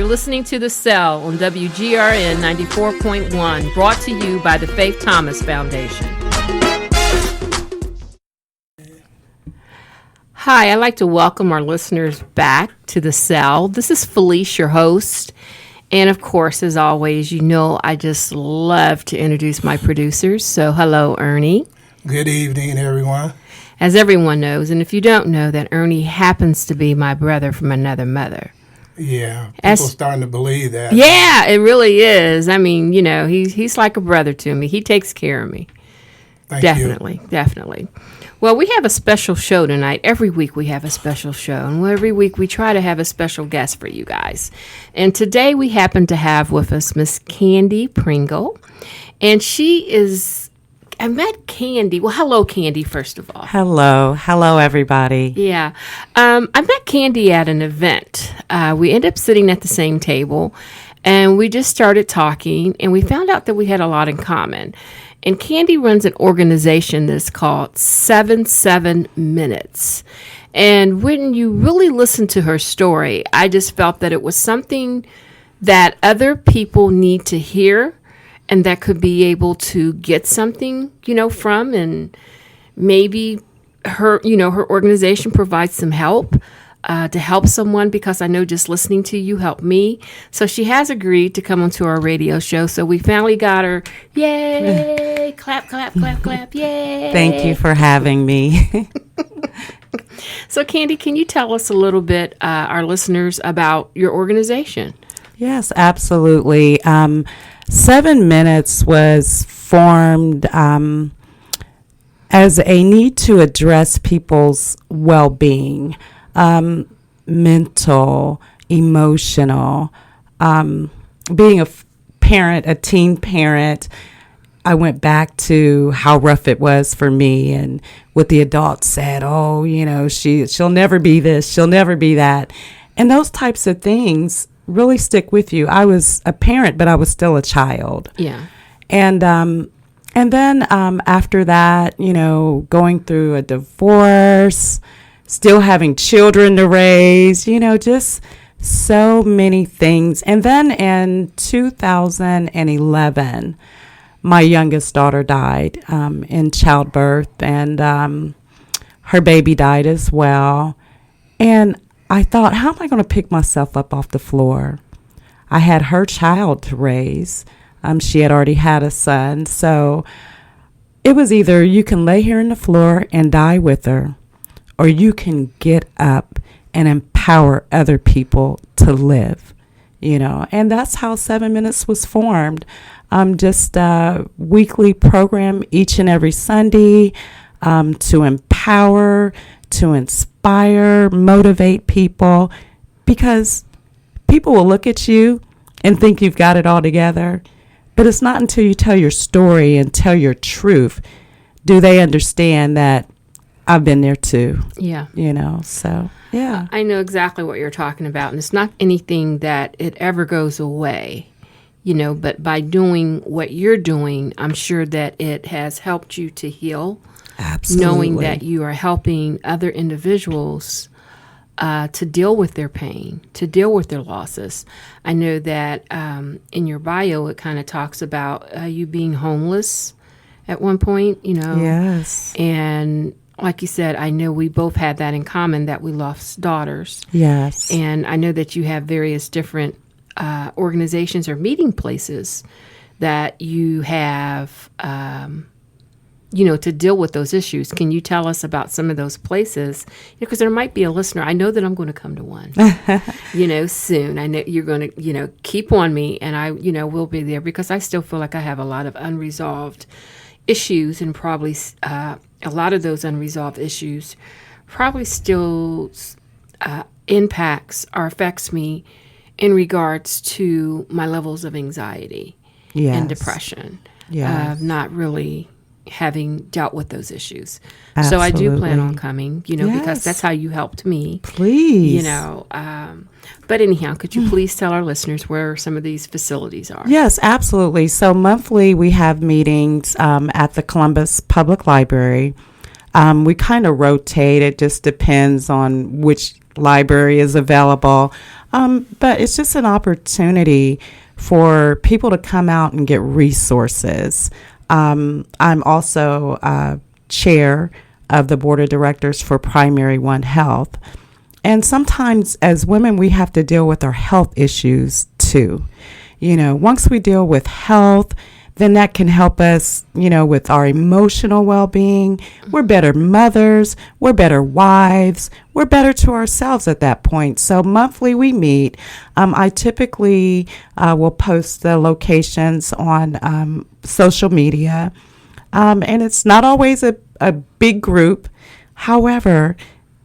listening to The Cell on WGRN 94.1, brought to you by the Faith Thomas Foundation. Hi, I'd like to welcome our listeners back to The Cell. This is Felice, your host. And of course, as always, you know I just love to introduce my producers. So hello, Ernie. Good evening, everyone. As everyone knows, and if you don't know, that Ernie happens to be my brother from another mother. Yeah, people starting to believe that. Yeah, it really is. I mean, you know, he's like a brother to me. He takes care of me. Thank Definitely. Well, we have a special show tonight. Every week we have a special show, and every week we try to have a special guest for you guys. And today we happen to have with us Miss Candy Pringle, and I met Candy. Well, hello, Candy, first of all. Hello, everybody. Yeah. I met Candy at an event. We ended up sitting at the same table, and we just started talking, and we found out that we had a lot in common. And Candy runs an organization that's called 7minutes. And when you really listen to her story, I just felt that it was something that other people need to hear and that could be able to get something, from. And maybe her organization provides some help to help someone, because I know just listening to you helped me. So she has agreed to come onto our radio show. So we finally got her. Yay! Clap, clap, clap, clap. Yay! Thank you for having me. So Candy, can you tell us a little bit, our listeners, about your organization? Yes, absolutely. 7 Minutes was formed as a need to address people's well-being. Mental, emotional, being a parent, a teen parent. I went back to how rough it was for me and what the adults said. Oh, she'll never be this, she'll never be that. And those types of things really stick with you. I was a parent, but I was still a child. Yeah. And then after that, going through a divorce, still having children to raise, just so many things. And then in 2011, my youngest daughter died in childbirth, and her baby died as well. And I thought, how am I going to pick myself up off the floor? I had her child to raise. She had already had a son. So it was either you can lay here on the floor and die with her, or you can get up and empower other people to live, and that's how 7 Minutes was formed. Just a weekly program each and every Sunday to empower, to inspire, motivate people, because people will look at you and think you've got it all together, but it's not until you tell your story and tell your truth do they understand that I've been there too. Yeah. So, yeah. I know exactly what you're talking about. And it's not anything that it ever goes away, but by doing what you're doing, I'm sure that it has helped you to heal. Absolutely. Knowing that you are helping other individuals to deal with their pain, to deal with their losses. I know that in your bio, it kind of talks about you being homeless at one point, Yes. And like you said, I know we both had that in common, that we lost daughters. Yes. And I know that you have various different organizations or meeting places that you have, to deal with those issues. Can you tell us about some of those places? Because there might be a listener. I know that I'm going to come to one, soon. I know you're going to, keep on me, and I, will be there, because I still feel like I have a lot of unresolved issues, and probably a lot of those unresolved issues probably still impacts or affects me in regards to my levels of anxiety and depression. Not really having dealt with those issues. Absolutely. So I do plan on coming, because that's how you helped me. Please. But anyhow, could you please tell our listeners where some of these facilities are? Yes, absolutely. So monthly we have meetings at the Columbus Public Library. We kind of rotate. It just depends on which library is available. But it's just an opportunity for people to come out and get resources. I'm also chair of the board of directors for Primary One Health. And sometimes as women, we have to deal with our health issues too. Once we deal with health, then that can help us, with our emotional well-being. We're better mothers. We're better wives. We're better to ourselves at that point. So monthly we meet. I typically will post the locations on social media. And it's not always a big group. However,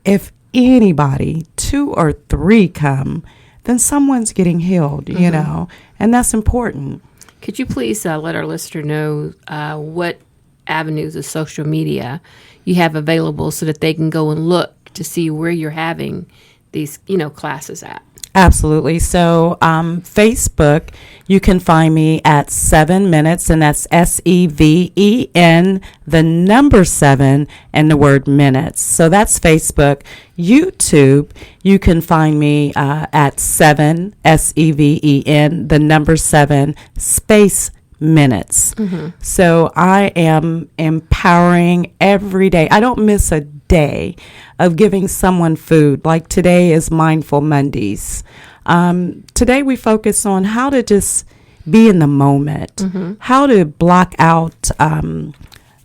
if anybody, 2 or 3 come, then someone's getting healed, and that's important. Could you please let our listener know what avenues of social media you have available so that they can go and look to see where you're having these, classes at? Absolutely. So Facebook, you can find me at 7 Minutes, and that's SEVEN, the number 7, and the word minutes. So that's Facebook. YouTube, you can find me at 7, SEVEN, the number 7, space minutes. So I am empowering every day. I don't miss a day of giving someone food. Like today is Mindful Mondays. Today we focus on how to just be in the moment, how to block out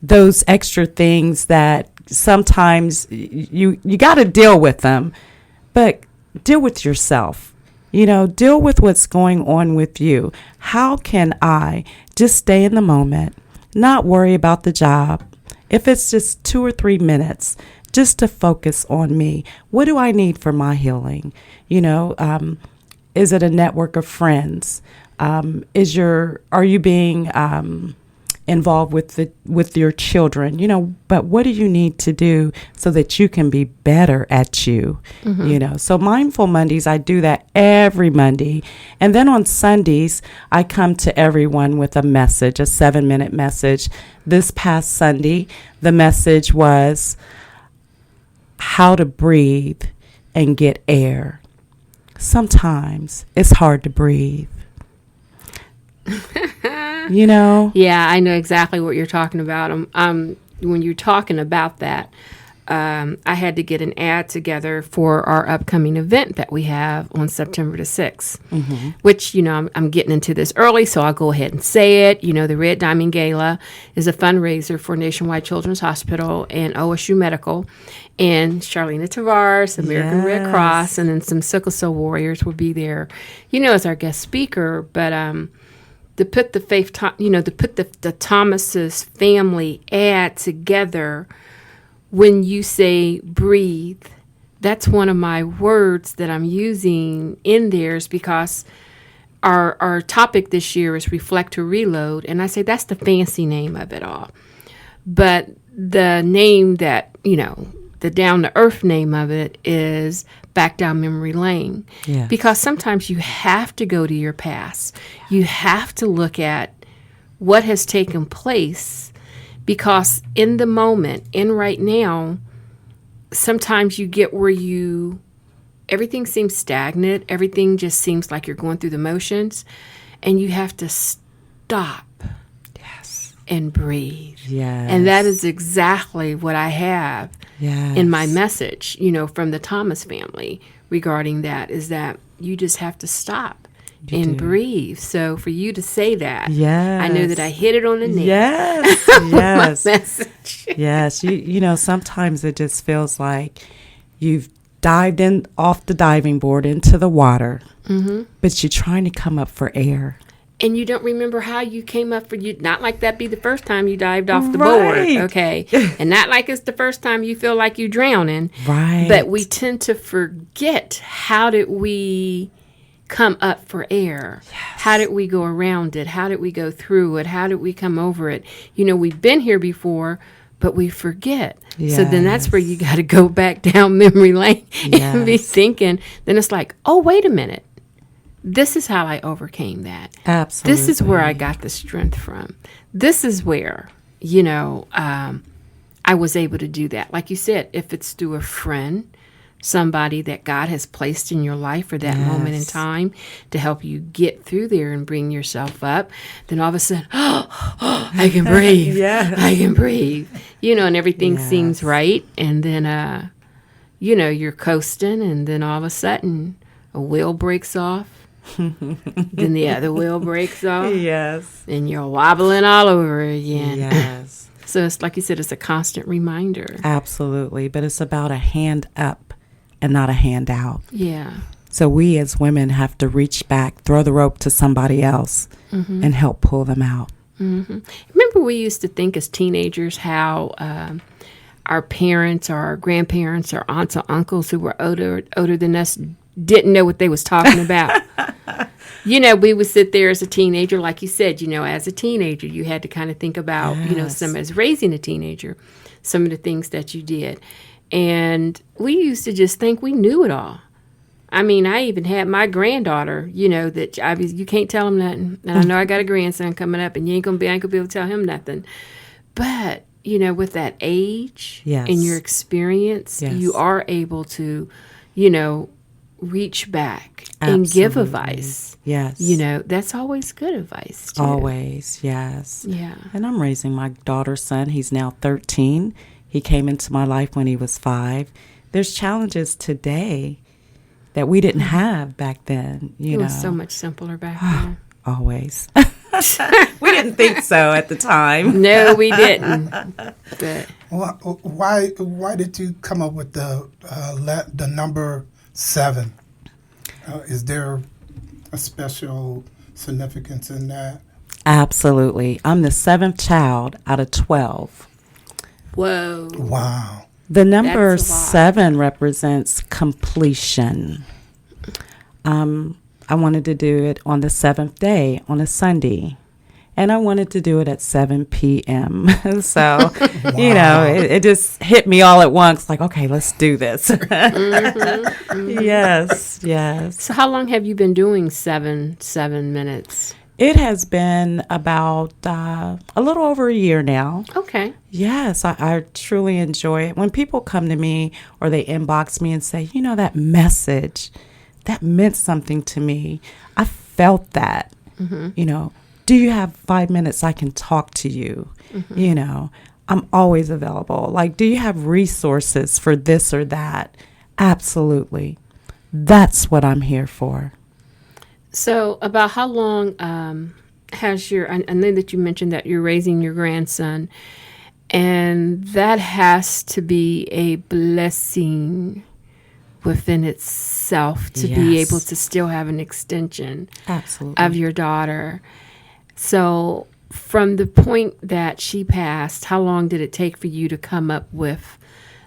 those extra things that sometimes you got to deal with them, but deal with yourself. Deal with what's going on with you. How can I just stay in the moment, not worry about the job? If it's just 2 or 3 minutes, just to focus on me. What do I need for my healing? Is it a network of friends? Are you being involved with your children? But what do you need to do so that you can be better at you? So Mindful Mondays, I do that every Monday. And then on Sundays, I come to everyone with a message, a 7-minute message. This past Sunday, the message was how to breathe and get air. Sometimes it's hard to breathe. Yeah, I know exactly what you're talking about. When you're talking about that, I had to get an ad together for our upcoming event that we have on September the 6th, which, I'm getting into this early, so I'll go ahead and say it. The Red Diamond Gala is a fundraiser for Nationwide Children's Hospital and OSU Medical, and Charlena Tavares, American Red Cross, and then some sickle cell warriors will be there, as our guest speaker. But to put the the Thomas's family ad together, when you say breathe, that's one of my words that I'm using in there, is because our topic this year is Reflect to Reload, and I say that's the fancy name of it all. But the name that, the down-to-earth name of it is Back Down Memory Lane. Yes. Because sometimes you have to go to your past. You have to look at what has taken place, because in the moment, in right now, sometimes you get where everything seems stagnant. Everything just seems like you're going through the motions, and you have to stop and breathe. Yes. And that is exactly what I have in my message, from the Thomas family regarding that, is that you just have to stop and breathe. So for you to say that, I know that I hit it on the nail. Yes. With my message. Yes. Sometimes it just feels like you've dived in off the diving board into the water, but you're trying to come up for air. And you don't remember how you came up not like that be the first time you dived off the board, okay? And not like it's the first time you feel like you're drowning. Right. But we tend to forget, how did we come up for air? Yes. How did we go around it? How did we go through it? How did we come over it? We've been here before, but we forget. Yes. So then that's where you got to go back down memory lane and be thinking. Then it's like, oh, wait a minute. This is how I overcame that. Absolutely. This is where I got the strength from. This is where, I was able to do that. Like you said, if it's through a friend, somebody that God has placed in your life for that moment in time to help you get through there and bring yourself up, then all of a sudden, I can breathe. I can breathe. And everything seems right. And then, you're coasting, and then all of a sudden, a wheel breaks off. Then the other wheel breaks off. Yes. And you're wobbling all over again. Yes. So it's like you said, it's a constant reminder. Absolutely. But it's about a hand up and not a hand out. Yeah. So we as women have to reach back, throw the rope to somebody else, and help pull them out. Mm-hmm. Remember, we used to think as teenagers how our parents or our grandparents or aunts or uncles who were older than us didn't know what they was talking about. We would sit there as a teenager, like you said, as a teenager, you had to kind of think about, some as raising a teenager, some of the things that you did. And we used to just think we knew it all. I mean, I even had my granddaughter, that you can't tell him nothing. And I know I got a grandson coming up, and I ain't gonna be able to tell him nothing. But, with that age and your experience, you are able to, reach back and give advice. Yes. That's always good advice, too. Always, yes. Yeah. And I'm raising my daughter's son. He's now 13. He came into my life when he was 5. There's challenges today that we didn't have back then. It was so much simpler back then. Always. We didn't think so at the time. No, we didn't. But Why did you come up with the number 7? Is there a special significance in that? Absolutely. I'm the 7th child out of 12. Whoa. Wow. The number That's a lot. 7 represents completion. I wanted to do it on the 7th day, on a Sunday. And I wanted to do it at 7 p.m. So, it just hit me all at once. Like, okay, let's do this. Yes, yes. So how long have you been doing 7 minutes? It has been about a little over a year now. Okay. Yes, I truly enjoy it. When people come to me or they inbox me and say, that message, that meant something to me. I felt that. Do you have 5 minutes I can talk to you? I'm always available. Like, do you have resources for this or that? Absolutely. That's what I'm here for. So about how long has I know that you mentioned that you're raising your grandson, and that has to be a blessing within itself to be able to still have an extension Absolutely. of your daughter. So from the point that she passed, how long did it take for you to come up with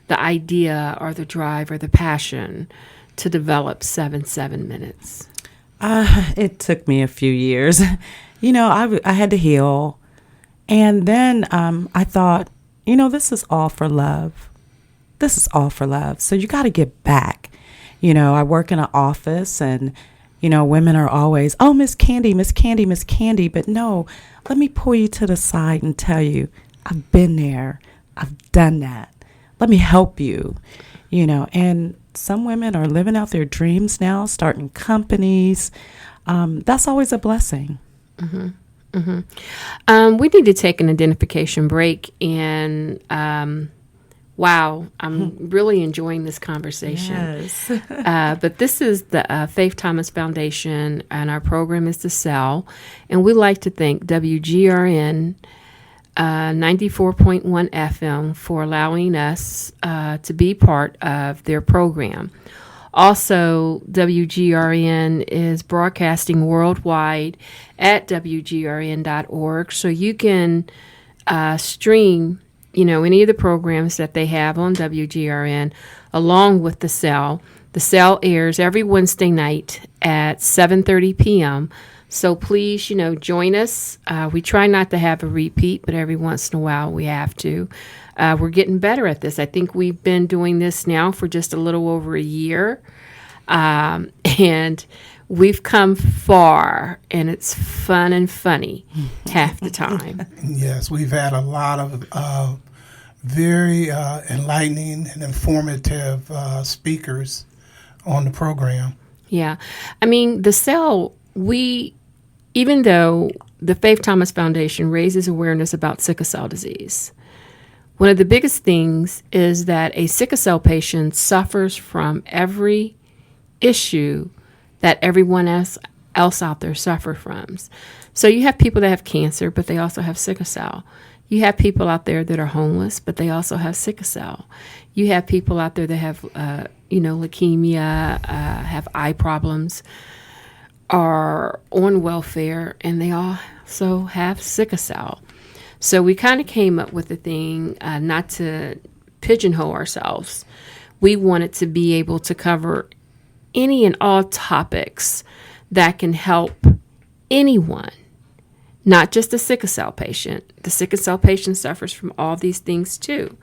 the idea or the drive or the passion to develop 7 minutes? It took me a few years. I had to heal. And then I thought, this is all for love. This is all for love. So you got to get back. I work in an office, and women are always, oh, Miss Candy, Miss Candy, Miss Candy. But no, let me pull you to the side and tell you, I've been there. I've done that. Let me help you, and some women are living out their dreams now, starting companies. That's always a blessing. Mm-hmm. Mm-hmm. We need to take an identification break, and wow, I'm really enjoying this conversation. Yes. But this is the Faith Thomas Foundation, and our program is The Cell. And we like to thank WGRN 94.1 FM for allowing us to be part of their program. Also, WGRN is broadcasting worldwide at WGRN.org, so you can stream any of the programs that they have on WGRN, along with The Cell. The Cell airs every Wednesday night at 7:30 p.m. So please, join us. We try not to have a repeat, but every once in a while we have to. We're getting better at this. I think we've been doing this now for just a little over a year. And we've come far, and it's fun and funny half the time. Yes, we've had a lot of very enlightening and informative speakers on the program. Yeah. I mean, the cell, even though the Faith Thomas Foundation raises awareness about sickle cell disease, one of the biggest things is that a sickle cell patient suffers from every issue that everyone else out there suffers from. So you have people that have cancer, but they also have sickle cell. You have people out there that are homeless, but they also have sickle cell. You have people out there that have, leukemia, have eye problems, are on welfare, and they also have sickle cell. So we kind of came up with the thing, not to pigeonhole ourselves. We wanted to be able to cover any and all topics that can help anyone, not just the sickle cell patient. The sickle cell patient suffers from all these things too.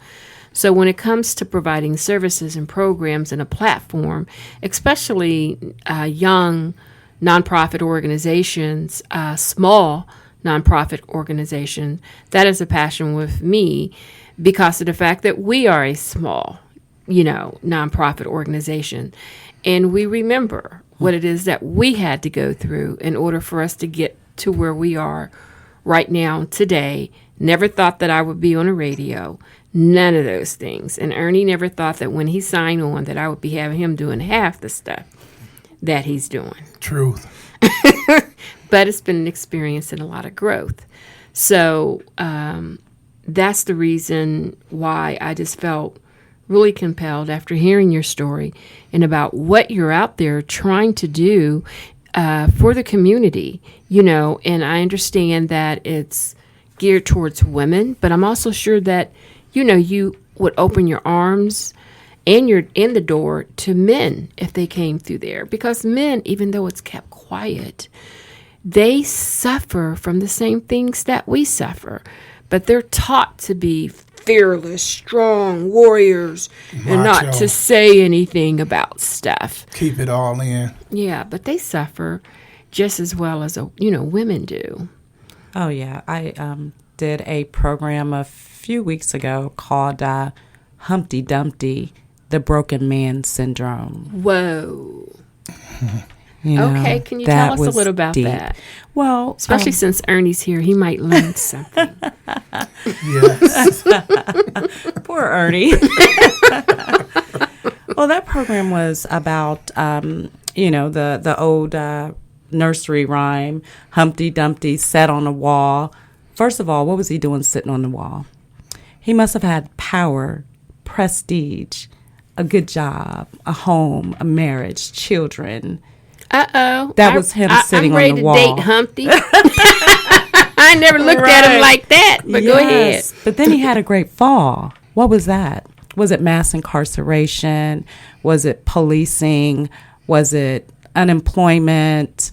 So when it comes to providing services and programs and a platform, especially young nonprofit organizations, small nonprofit organization, that is a passion with me because of the fact that we are a small, nonprofit organization. And we remember what it is that we had to go through in order for us to get to where we are right now today. Never thought that I would be on a radio. None of those things. And Ernie never thought that when he signed on that I would be having him doing half the stuff that he's doing. Truth. But it's been an experience and a lot of growth. So that's the reason why I just felt really compelled after hearing your story and about what you're out there trying to do for the community, and I understand that it's geared towards women, but I'm also sure that, you would open your arms and you're in the door to men if they came through there, because men, even though it's kept quiet, they suffer from the same things that we suffer, but they're taught to be fearless, strong warriors and not Macho. to say anything about stuff. Keep it all in. Yeah, but they suffer just as well as women do. Oh, yeah. I did a program a few weeks ago called Humpty Dumpty, the Broken Man Syndrome. Whoa. Okay, can you tell us a little about deep. that? Well, Especially since Ernie's here, he might learn something. Yes. poor Ernie. Well, that program was about, the old nursery rhyme, Humpty Dumpty sat on a wall. First of all, what was he doing sitting on the wall? He must have had power, prestige, a good job, a home, a marriage, children. Uh-oh. That was him sitting on the wall. I'm ready to date Humpty. I never looked at him like that, but go ahead. But then he had a great fall. What was that? Was it mass incarceration? Was it policing? Was it unemployment?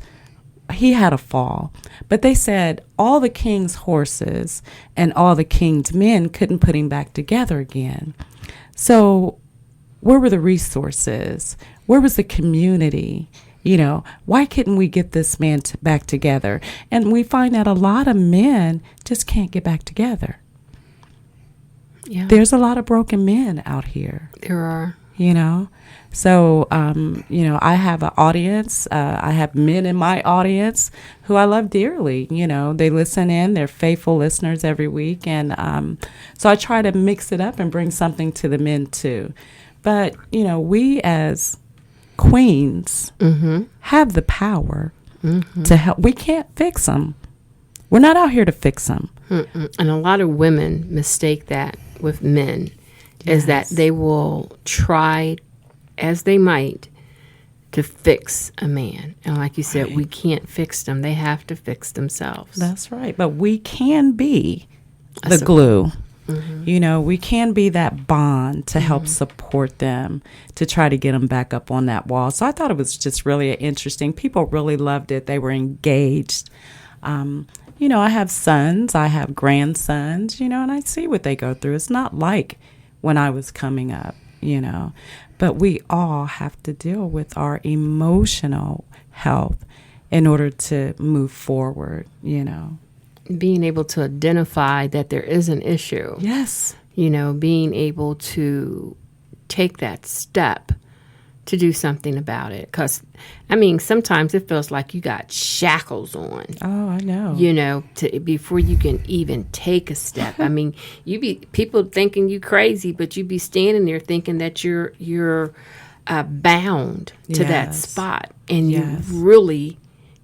He had a fall. But they said all the king's horses and all the king's men couldn't put him back together again. So where were the resources? Where was the community? Why couldn't we get this man back together? And we find that a lot of men just can't get back together. Yeah. There's a lot of broken men out here. There are. So, I have an audience. I have men in my audience who I love dearly. They listen in. They're faithful listeners every week. And so I try to mix it up and bring something to the men, too. But, we as queens have the power to help. We can't fix them. We're not out here to fix them. And a lot of women mistake that with men, is that they will try as they might to fix a man. And like you said, we can't fix them. They have to fix themselves. That's right. But we can be the glue. We can be that bond to help support them, to try to get them back up on that wall. So I thought it was just really interesting. People really loved it. They were engaged. I have sons, I have grandsons, and I see what they go through. It's not like when I was coming up, but we all have to deal with our emotional health in order to move forward, Being able to identify that there is an issue. Yes. being able to take that step to do something about it. Because, sometimes it feels like you got shackles on. Oh, I know. Before you can even take a step. You be people thinking you crazy, but you be standing there thinking that you're bound to that Yes. spot, and Yes. you really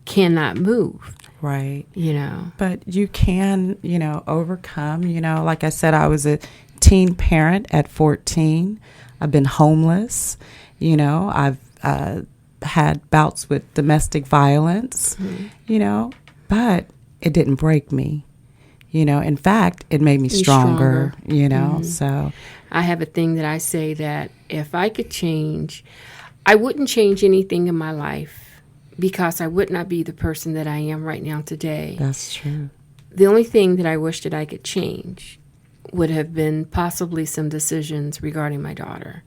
cannot move. Right. But you can, overcome. Like I said, I was a teen parent at 14. I've been homeless. I've had bouts with domestic violence, but it didn't break me. In fact, it made me stronger. So I have a thing that I say that if I could change, I wouldn't change anything in my life because I would not be the person that I am right now today. that's true. The only thing that I wish that I could change would have been possibly some decisions regarding my daughter.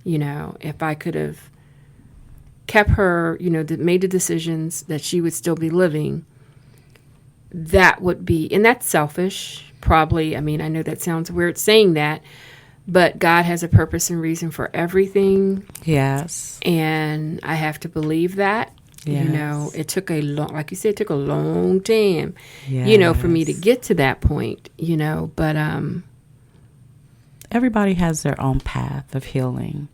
If I could have kept her, made the decisions that she would still be living, that would be, and that's selfish, probably. I know that sounds weird saying that, but God has a purpose and reason for everything. Yes. And I have to believe that. Yes. It took a long, like you said, it took a long time, Yes. for me to get to that point, but Everybody has their own path of healing.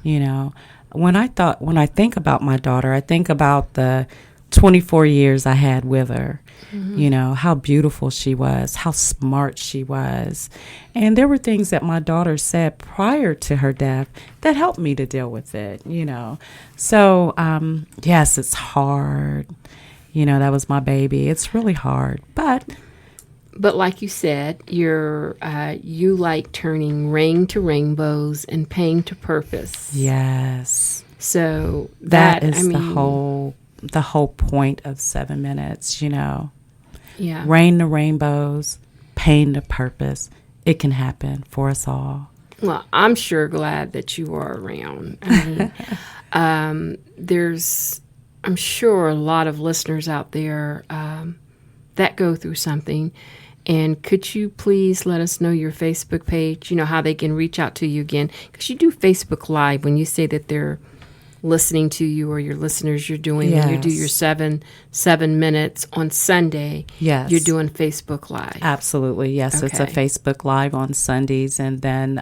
When I think about my daughter, I think about the 24 years I had with her. How beautiful she was, how smart she was. And there were things that my daughter said prior to her death that helped me to deal with it, So, yes, it's hard. That was my baby. It's really hard. But like you said, you like turning rain to rainbows and pain to purpose. Yes. So that is the whole point of 7 minutes, Yeah. Rain to rainbows, pain to purpose. It can happen for us all. Well, I'm sure glad that you are around. There's, I'm sure, a lot of listeners out there that go through something. And could you please let us know your Facebook page, how they can reach out to you again? Because you do Facebook Live when you say that they're listening to you, or your listeners, you're doing, when you do your 7 minutes on Sunday, Yes. you're doing Facebook Live. Absolutely. Yes, it's a Okay. Facebook Live on Sundays, and then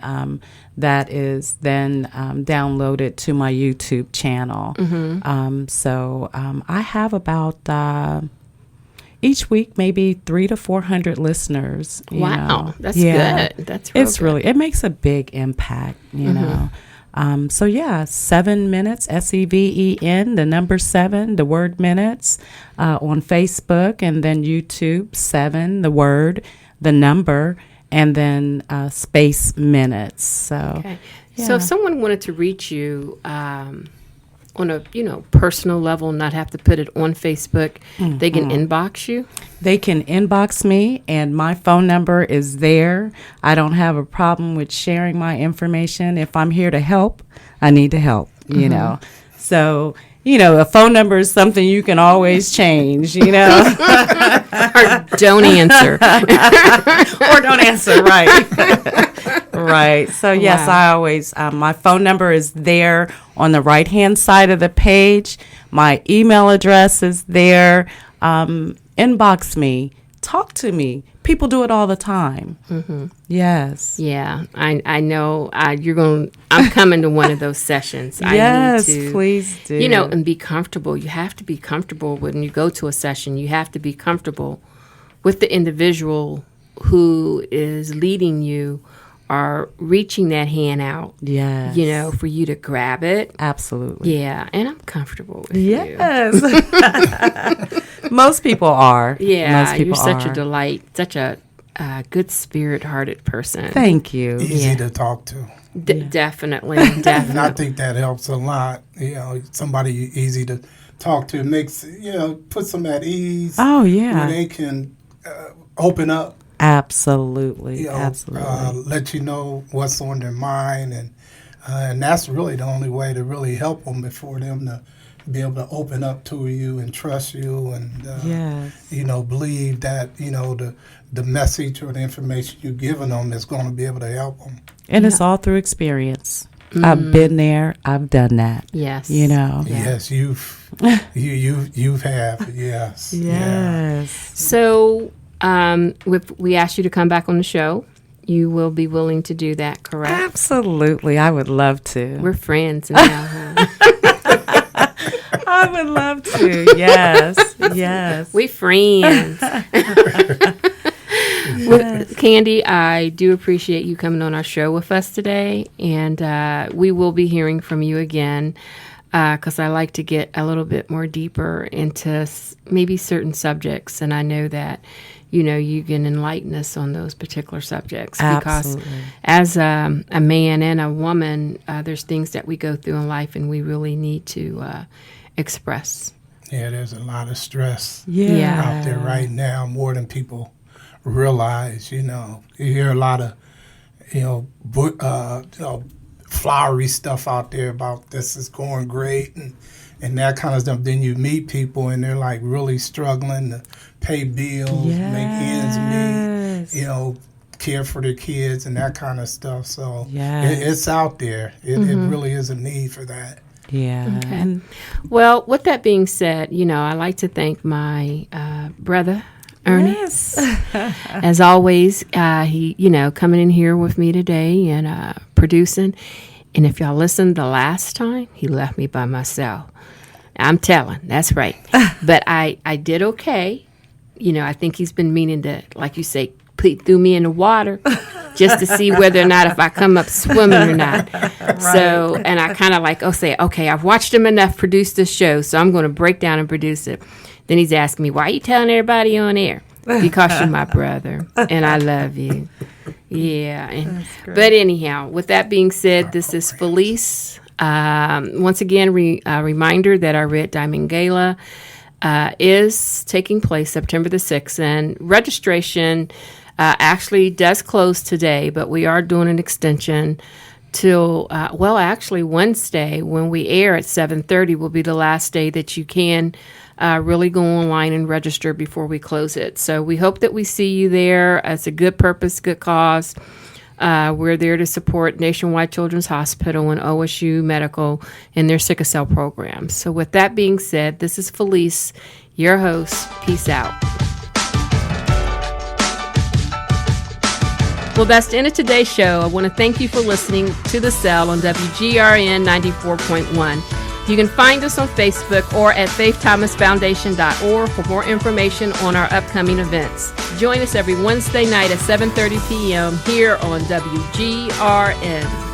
that is then downloaded to my YouTube channel. So I have about each week maybe 300 to 400 listeners. Wow, that's Yeah. good. That's real It's good. really, it makes a big impact, you know. So yeah, 7 minutes, SEVEN, the number 7, the word minutes, on Facebook, and then YouTube, 7, the word, the number, and then space minutes. So, Okay. yeah. So if someone wanted to reach you on a personal level, not have to put it on Facebook, they can inbox you. They can inbox me, and my phone number is there. I don't have a problem with sharing my information. If I'm here to help, I need to help, you know. So, a phone number is something you can always change, Or don't answer. or don't answer, right. Right. So, yes, Wow. I always, my phone number is there on the right-hand side of the page. My email address is there. Inbox me. Talk to me. People do it all the time. Yes. Yeah, I know. I'm coming to one of those sessions. Yes, I need to, please do. and be comfortable. You have to be comfortable when you go to a session. You have to be comfortable with the individual who is leading you or reaching that hand out. Yes. For you to grab it. Absolutely. Yeah, and I'm comfortable with you. Yes. Most people are. Yeah, Most people you're such a are. delight, such a good spirit-hearted person. Thank you. Easy Yeah. to talk to. Definitely, And I definitely. think that helps a lot. Somebody easy to talk to makes, puts them at ease. Oh, Where yeah. they can open up, Absolutely. Absolutely. let you know what's on their mind. And that's really the only way to really help them, for them to be able to open up to you and trust you, and Yes. believe that the message or the information you're giving them is going to be able to help them. And it's all through experience. I've been there. I've done that. Yes. Yeah. Yes, you've have. Yes. Yes. So, if we asked you to come back on the show, you will be willing to do that, correct? Absolutely. I would love to. We're friends now. Huh? I would love to. Yes. Yes. We friends. Well, Candy, I do appreciate you coming on our show with us today, and we will be hearing from you again because I like to get a little bit more deeper into maybe certain subjects, and I know that you can enlighten us on those particular subjects. Absolutely. Because as a man and a woman, there's things that we go through in life, and we really need to express. Yeah, there's a lot of stress Yeah. out there right now, more than people realize. You hear a lot of flowery stuff out there about this is going great and that kind of stuff. Then you meet people and they're like really struggling to pay bills, make ends meet, care for their kids and that kind of stuff. So it's out there. It really is a need for that. Yeah. Okay. Well, with that being said, I like to thank my brother, Ernie. Yes. As always, he, coming in here with me today and producing. And if y'all listened the last time, he left me by myself. I'm telling, that's right. But I did okay. I think he's been meaning to, like you say, threw me in the water just to see whether or not if I come up swimming or not. Right. So, and I kind of say, okay, I've watched him enough produce this show, so I'm going to break down and produce it. Then he's asking me, why are you telling everybody on air? Because you're my brother, and I love you. Yeah. But anyhow, with that being said, this is Felice. Once again, reminder that our Red Diamond Gala is taking place September the 6th, and registration actually does close today, but we are doing an extension till, actually Wednesday when we air at 7:30 will be the last day that you can really go online and register before we close it. So we hope that we see you there. It's a good purpose, good cause. We're there to support Nationwide Children's Hospital and OSU Medical in their sickle cell programs. So with that being said, this is Felice, your host. Peace out. Well, that's the end of today's show. I want to thank you for listening to The Cell on WGRN 94.1. You can find us on Facebook or at faiththomasfoundation.org for more information on our upcoming events. Join us every Wednesday night at 7:30 p.m. here on WGRN.